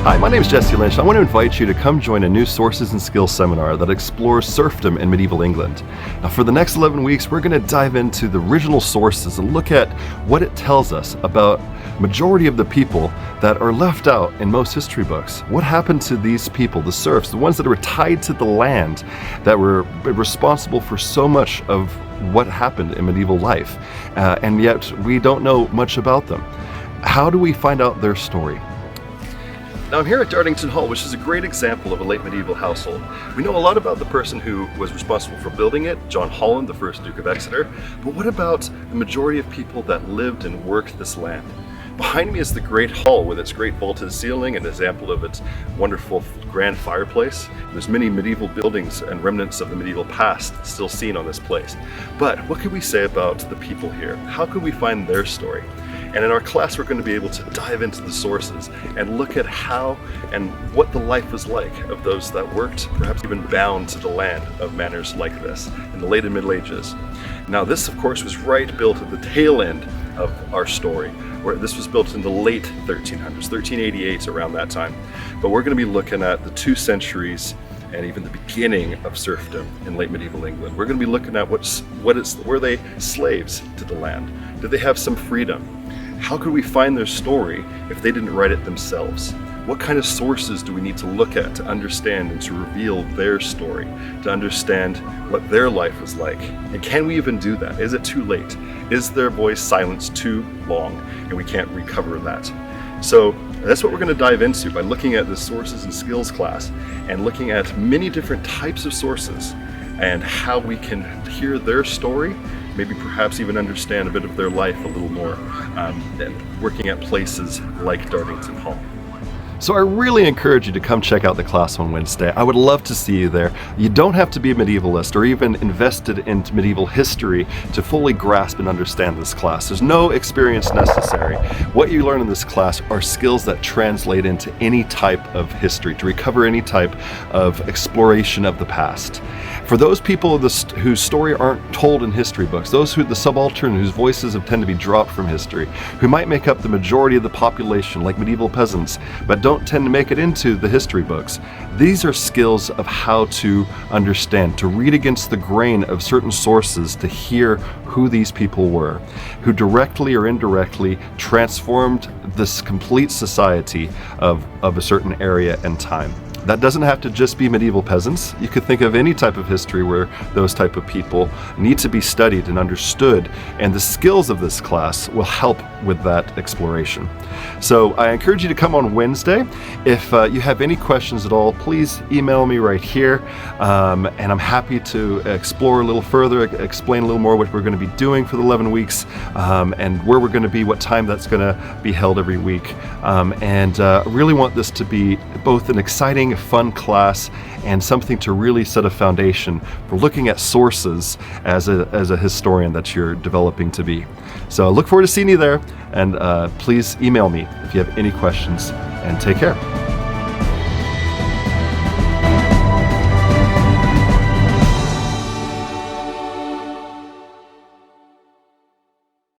Hi, my name is Jesse Lynch. I want to invite you to come join a new Sources and Skills seminar that explores serfdom in medieval England. Now, for the next 11 weeks, we're going to dive into the original sources and look at what it tells us about majority of the people that are left out in most history books. What happened to these people, the serfs, the ones that were tied to the land, that were responsible for so much of what happened in medieval life, and yet we don't know much about them. How do we find out their story? Now I'm here at Dartington Hall, which is a great example of a late medieval household. We know a lot about the person who was responsible for building it, John Holland, the first Duke of Exeter, but what about the majority of people that lived and worked this land? Behind me is the Great Hall with its great vaulted ceiling, an example of its wonderful grand fireplace. There's many medieval buildings and remnants of the medieval past still seen on this place. But what can we say about the people here? How can we find their story? And in our class, we're going to be able to dive into the sources and look at how and what the life was like of those that worked, perhaps even bound to the land of manners like this in the late and Middle Ages. Now this, of course, was built at the tail end of our story, where this was built in the late 1300s, 1388, around that time. But we're going to be looking at the 2 centuries and even the beginning of serfdom in late medieval England. We're going to be looking at were they slaves to the land? Did they have some freedom? How could we find their story if they didn't write it themselves? What kind of sources do we need to look at to understand and to reveal their story, to understand what their life was like? And can we even do that? Is it too late? Is their voice silenced too long and we can't recover that? So that's what we're going to dive into by looking at the Sources and Skills class and looking at many different types of sources and how we can hear their story, maybe perhaps even understand a bit of their life a little more, and working at places like Dartington Hall. So I really encourage you to come check out the class on Wednesday. I would love to see you there. You don't have to be a medievalist or even invested in medieval history to fully grasp and understand this class. There's no experience necessary. What you learn in this class are skills that translate into any type of history, to recover any type of exploration of the past. For those people whose story aren't told in history books, those the subaltern whose voices have tended to be dropped from history, who might make up the majority of the population, like medieval peasants, but don't tend to make it into the history books. These are skills of how to understand, to read against the grain of certain sources, to hear who these people were, who directly or indirectly transformed this complete society of a certain area and time. That doesn't have to just be medieval peasants. You could think of any type of history where those type of people need to be studied and understood, and the skills of this class will help with that exploration. So I encourage you to come on Wednesday. If you have any questions at all, please email me right here, and I'm happy to explore a little further, explain a little more what we're going to be doing for the 11 weeks, and where we're going to be, what time that's going to be held every week. I really want this to be both an exciting, fun class and something to really set a foundation for looking at sources as a historian that you're developing to be. So I look forward to seeing you there, and please email me if you have any questions, and take care.